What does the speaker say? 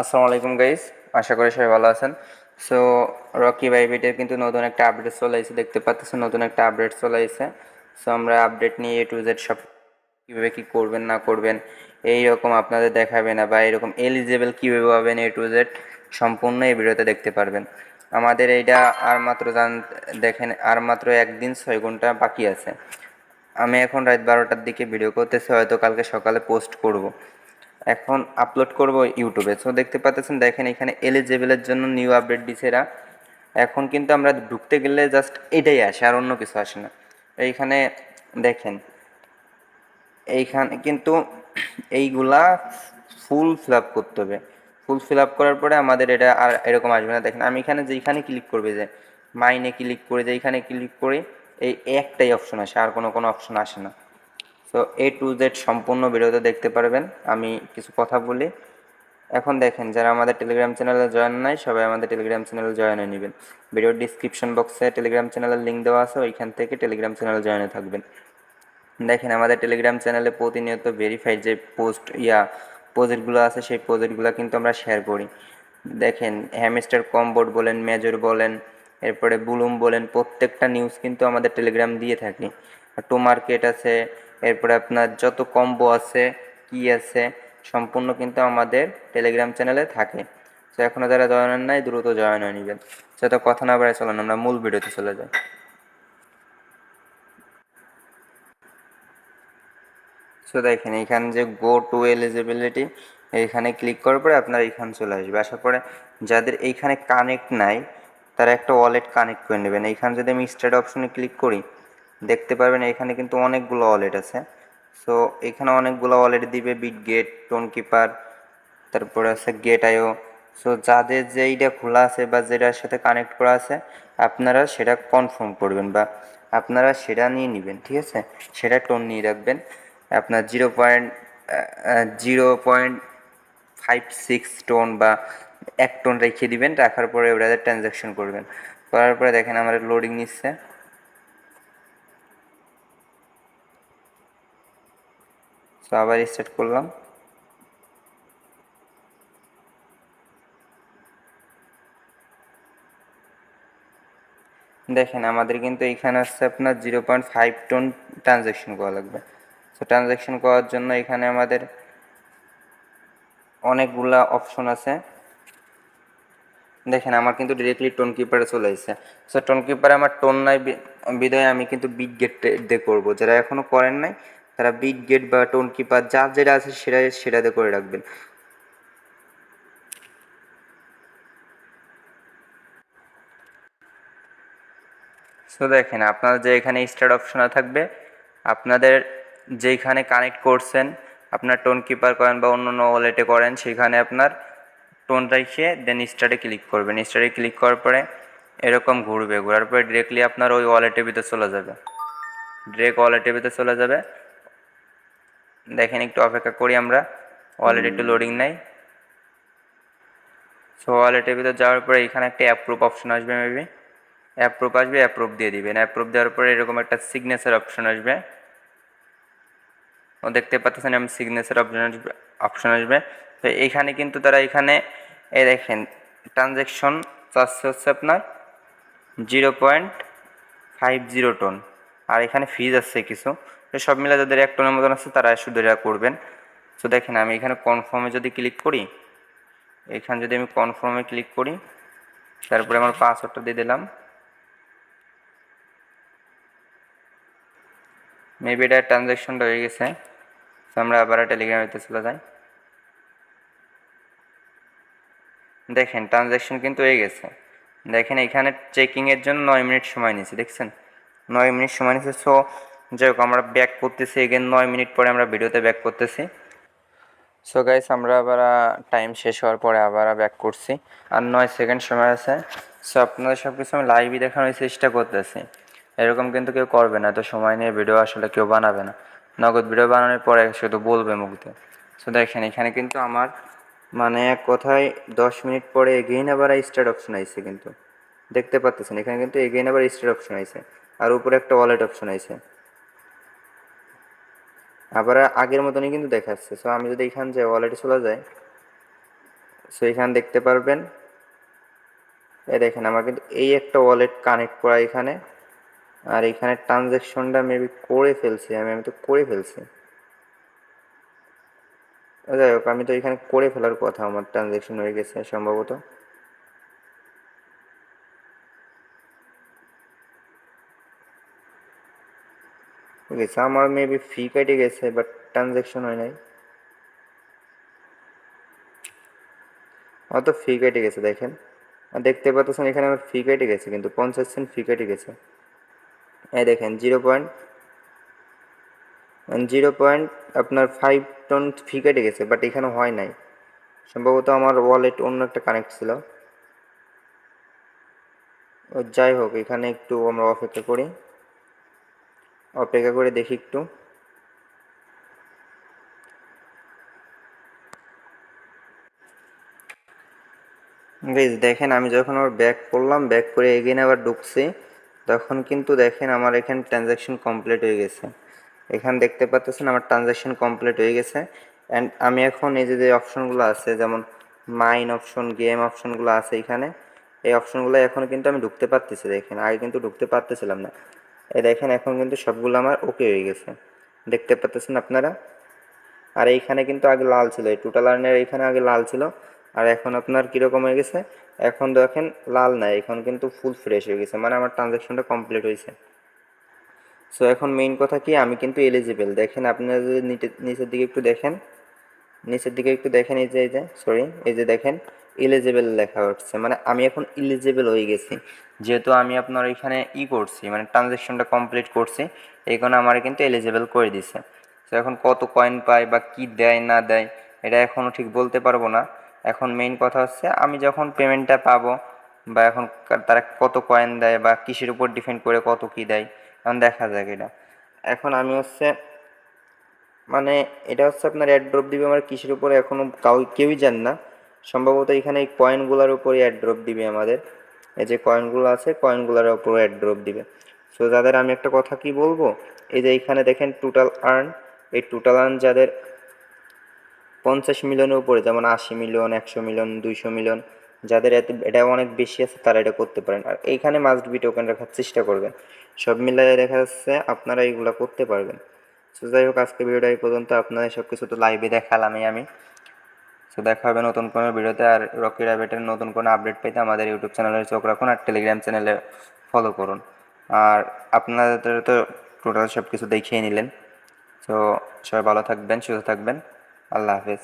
আসসালামু আলাইকুম গাইস, আশা করি সবাই ভালো আছেন। সো রকি বাইবিটের কিন্তু নতুন একটা আপডেট চলে এসেছে, দেখতে পাচ্ছেন নতুন একটা আপডেট চলে এসেছে। সো আমরা আপডেট নিয়ে A to Z সব কীভাবে কী করবেন না করবেন এই রকম আপনাদের দেখাবে না, বা এরকম এলিজেবল কীভাবে পাবেন A to Z সম্পূর্ণ এই ভিডিওতে দেখতে পারবেন। আমাদের এইটা আর মাত্র দেখেন আর মাত্র 1 দিন 6 ঘন্টা বাকি আছে। আমি এখন রাত 12টার দিকে ভিডিও করতেছি, হয়তো কালকে সকালে পোস্ট করব, এখন আপলোড করব ইউটিউবে। সো দেখতে পাচ্ছেন, দেখেন এখানে এলিজেবলের জন্য নিউ আপডেট দিছে এরা। এখন কিন্তু আমরা ঢুকতে গেলে জাস্ট এটাই আসে, আর অন্য কিছু আসে না। এইখানে দেখেন, এইখানে কিন্তু এইগুলা ফুল ফিল আপ করতে হবে। ফুল ফিল আপ করার পরে আমাদের এটা আর এরকম আসবে না। দেখেন আমি এখানে যেইখানে ক্লিক করবে, যে মাইনে ক্লিক করে যেইখানে ক্লিক করি, এই একটাই অপশন আসে, আর কোনো অপশন আসে না। সো A to Z সম্পূর্ণ ভিডিওতে দেখতে পারবেন। আমি কিছু কথা বলি। এখন দেখেন, যারা আমাদের টেলিগ্রাম চ্যানেলে জয়েন নাই, সবাই আমাদের টেলিগ্রাম চ্যানেলে জয়েন হয়ে নেবেন। ভিডিওর ডিসক্রিপশন বক্সে টেলিগ্রাম চ্যানেলের লিঙ্ক দেওয়া আছে, ওইখান থেকে টেলিগ্রাম চ্যানেলে জয়েন হয়ে থাকবেন। দেখেন আমাদের টেলিগ্রাম চ্যানেলে প্রতিনিয়ত ভেরিফাইড যে প্রজেক্টগুলো আছে, সেই প্রজেক্টগুলো কিন্তু আমরা শেয়ার করি। দেখেন হ্যামস্টার কমবোর্ড বলেন, মেজর বলেন, এরপরে বুলুম বলেন, প্রত্যেকটা নিউজ কিন্তু আমাদের টেলিগ্রাম দিয়ে থাকি। টু মার্কেট আছে, এরপরে আপনার যত কম্বো আছে, কি আছে, সম্পূর্ণ কিন্তু আমাদের টেলিগ্রাম চ্যানেলে থাকে। তো এখনও যারা জয়েন হন নাই, দ্রুত জয়েন হয়ে নেবেন। যত কথা না বাড়ায় চলেন আমরা মূল ভিডিওতে চলে যাই। সো দেখেন এইখানে যে গো টু এলিজিবিলিটি, এইখানে ক্লিক করার পরে আপনার এইখানে চলে আসবে। আসার পরে যাদের এইখানে কানেক্ট নাই, তারা একটা ওয়ালেট কানেক্ট করে নেবেন। এইখানে যদি আমি স্টার্ট অপশনে ক্লিক করি, দেখতে পারবেন এখানে কিন্তু অনেকগুলো ওয়ালেট আছে। সো এখানে অনেকগুলো ওয়ালেট দিবে, বিটগেট, টোনকিপার, তারপরে আছে গেট.io। সো যাদের যেইটা খোলা আছে বা যেটার সাথে কানেক্ট করা আছে, আপনারা সেটা কনফার্ম করবেন বা আপনারা সেটা নিয়ে নেবেন, ঠিক আছে। সেটা টোন নিয়ে রাখবেন। আপনার 0.56 টোন বা 1 টোন রেখে দিবেন। রাখার পরে ওটাতে ট্রানজ্যাকশন করবেন। করার পরে দেখেন আমার লোডিং নিচ্ছে। সো আবার স্টার্ট করলাম। দেখেন আমাদের কিন্তু এইখানে আসছে আপনার 0.5 টোন ট্রানজ্যাকশন করা লাগবে। সো ট্রানজ্যাকশন করার জন্য এখানে আমাদের অনেকগুলা অপশন আছে। দেখেন আমার কিন্তু ডিরেক্টলি টোন কিপারে চলে আসছে। সো টোন কিপারে আমার টোন নাই বিধায় আমি কিন্তু বিট গেট দিয়ে করবো। যারা এখনও করেন নাই, তারা বিট গেট বা টোন কিপার যার যেটা আছে সেটাতে করে রাখবেন। সো দেখেন আপনার যে এখানে স্টার্ট অপশনে থাকবে, আপনাদের যেইখানে কানেক্ট করছেন, আপনার টোন কিপার করেন বা অন্য ওয়ালেটে করেন, সেখানে আপনার টোন রেখে দেন স্টার্টে ক্লিক করবেন। স্টার্টে ক্লিক করার পরে এরকম ঘুরবে, ঘোরার পরে ডিরেক্টলি আপনার ওই ওয়ালেটের ভিতরে চলে যাবে। ডিরেক্ট ওয়ালেটের ভিতরে চলে যাবে। দেখেন একটু অপেক্ষা করি আমরা, ওয়ালেট একটু লোডিং নেই। সো ওয়ালেটের ভিতরে যাওয়ার পরে এখানে একটা অ্যাপ্রুভ অপশন আসবে, মেবি অ্যাপ্রুভ আসবে, অ্যাপ্রুভ দিয়ে দিবেন। অ্যাপ্রুভ দেওয়ার পরে এরকম একটা সিগনেচার অপশন আসবে, ও দেখতে পাচ্ছেন আমি সিগনেচার অপশন আসবে। তো এইখানে কিন্তু তারা এখানে এই দেখেন ট্রানজ্যাকশন চার্জ হচ্ছে আপনার 0.50 টোন, আর এখানে ফিজ আসছে কিছু। তো সব মিলে যাদের 1 টোনের মতন আছে তারা শুধু এটা করবেন। তো দেখেন আমি এখানে কনফার্মে যদি ক্লিক করি, এখানে যদি আমি কনফার্মে ক্লিক করি, তারপরে আমার পাসওয়ার্ডটা দিয়ে দিলাম। মেবি এটা ট্রানজ্যাকশনটা হয়ে গেছে। তো আমরা আবার টেলিগ্রামেতে চলে যাই। দেখেন ট্রানজ্যাকশন কিন্তু হয়ে গেছে। দেখেন এখানে চেকিংয়ের জন্য 9 মিনিট সময় নিয়েছে, দেখছেন 9 মিনিট সময় নিয়েছে। সো যাই হোক আমরা ব্যাক করতেছি, এগেন 9 মিনিট পরে আমরা ভিডিওতে ব্যাক করতেছি। সো গাইস আমরা আবার টাইম শেষ হওয়ার পরে আবার ব্যাক করছি, আর 9 সেকেন্ড সময় আছে। সো আপনাদের সব কিছু আমি লাইভই দেখানোর চেষ্টা করতেছি, এরকম কিন্তু কেউ করবে না। তো সময় নিয়ে ভিডিও আসলে কেউ বানাবে না, নগদ ভিডিও বানানোর পরে শুধু বলবে মুখতে। সো দেখেন এখানে কিন্তু আমার মানে এক কথায় 10 মিনিট পরে এগেইন আবার স্টার্ট অপশন আইছে, কিন্তু দেখতে পাচ্ছেন এখানে কিন্তু এগেইন আবার স্টার্ট অপশন আইছে, আর উপরে একটা ওয়ালেট অপশন আইছে, আবার আগের মতনই কিন্তু দেখাচ্ছে। সো আমি যদি এখান যে ওয়ালেটে চলে যাই, সো এখানে দেখতে পারবেন, দেখেন আমার কিন্তু এই একটা ওয়ালেট কানেক্ট করা এখানে, আর এখানে ট্রানজ্যাকশনটা মেবি করে ফেলছি আমি তো করে ফেলছি। যাই হোক, আমি তো এখানে করে ফেলার কথা, আমার ট্রানজ্যাকশন হয়ে গেছে সম্ভবত। ঠিক আছে, আমার মেবি ফি কেটে গেছে বাট ট্রানজ্যাকশন হয় নাই। আমার তো ফি কেটে গেছে দেখেন, আর দেখতে পাচ্ছেন এখানে আমার ফি কেটে গেছে, কিন্তু 50 সেন্ট ফি কেটে গেছে। এই দেখেন 0 পয়েন্ট আপনার 5 টন ফি কেটে গেছে, বাট এখানে হয় নাই, সম্ভবত আমার ওয়ালেট অন্য একটা কানেক্ট ছিল। যাই হোক, এখানে একটু আমরা অপেক্ষা করে দেখি একটু। গাইস দেখেন, আমি যখন আবার ব্যাক করলাম, ব্যাক করে এগেইন আবার ঢুকছি, তখন কিন্তু দেখেন আমার এখানে ট্রানজ্যাকশন কমপ্লিট হয়ে গেছে। এখানে দেখতে পাচ্ছেন আমার ট্রানজ্যাকশন কমপ্লিট হয়ে গেছে। অ্যান্ড আমি এখন এই যে অপশনগুলো আছে, যেমন মাইন অপশন, গেম অপশনগুলো আছে এখানে, এই অপশনগুলো এখন কিন্তু আমি ঢুকতে পারতেছি। দেখেন আগে কিন্তু ঢুকতে পারতেছিলাম না। এই দেখেন এখন কিন্তু সবগুলো আমার ওকে হয়ে গেছে, দেখতে পাচ্ছেন আপনারা। আর এইখানে কিন্তু আগে লাল ছিল, এই টোটাল আর্নের এইখানে আগে লাল ছিল, আর এখন আপনার কীরকম হয়ে গেছে, এখন দেখেন লাল নাই, এখন কিন্তু ফুল ফ্রেশ হয়ে গেছে, মানে আমার ট্রানজ্যাকশনটা কমপ্লিট হয়েছে। সো এখন মেইন কথা কি, আমি কিন্তু এলিজিবল। দেখেন আপনারা যদি নিচের দিকে একটু দেখেন, এই যে সরি, এই যে দেখেন এলিজিবল লেখা হচ্ছে, মানে আমি এখন এলিজিবল হয়ে গেছি, যেহেতু আমি আপনার এখানে করছি, মানে ট্রানজ্যাকশনটা কমপ্লিট করছি, এই কারণে আমার কিন্তু এলিজিবল করে দিছে। তো এখন কত কয়েন পায় বা কি দেয় না দেয় এটা এখনও ঠিক বলতে পারবো না। এখন মেইন কথা হচ্ছে আমি যখন পেমেন্টটা পাবো, বা এখন তারা কত কয়েন দেয় বা কিসের উপর ডিপেন্ড করে কত কি দেয়, এখন দেখা যাক এটা। এখন আমি হচ্ছে, মানে এটা হচ্ছে আপনার অ্যাড ড্রপ দিবে আমার কিসের উপরে এখনও কেউই জান না। সম্ভবত এখানে এই কয়েনগুলোর উপরে অ্যাড ড্রপ দিবে আমাদের, এই যে কয়েনগুলো আছে কয়েনগুলোর উপরে অ্যাড ড্রপ দিবে। সো যাদের আমি একটা কথা কি বলবো, এই যে এইখানে দেখেন টোটাল আর্ন, এই টোটাল আর্ন যাদের 50 মিলিয়নের উপরে, যেমন 80 মিলিয়ন, 100 মিলিয়ন, 200 মিলিয়ন, যাদের এটা অনেক বেশি আছে তারা এটা করতে পারেন। আর এইখানে মাস্ট বি টোকেন রাখার চেষ্টা করবেন, সব মিলাই দেখা যাচ্ছে আপনারা এইগুলো করতে পারবেন। সো যাই হোক, আজকে ভিডিওটা এই পর্যন্ত। আপনাদের সব কিছু তো লাইভে দেখালামই আমি। সো দেখা হবে নতুন কোনো ভিডিওতে। আর রকি র্যাবিটের নতুন কোনো আপডেট পেতে আমাদের ইউটিউব চ্যানেলে চোখ রাখুন, আর টেলিগ্রাম চ্যানেলে ফলো করুন। আর আপনাদের তো টোটাল সব কিছু দেখিয়ে নিলেন। তো সবাই ভালো থাকবেন, সুস্থ থাকবেন। আল্লাহ হাফেজ।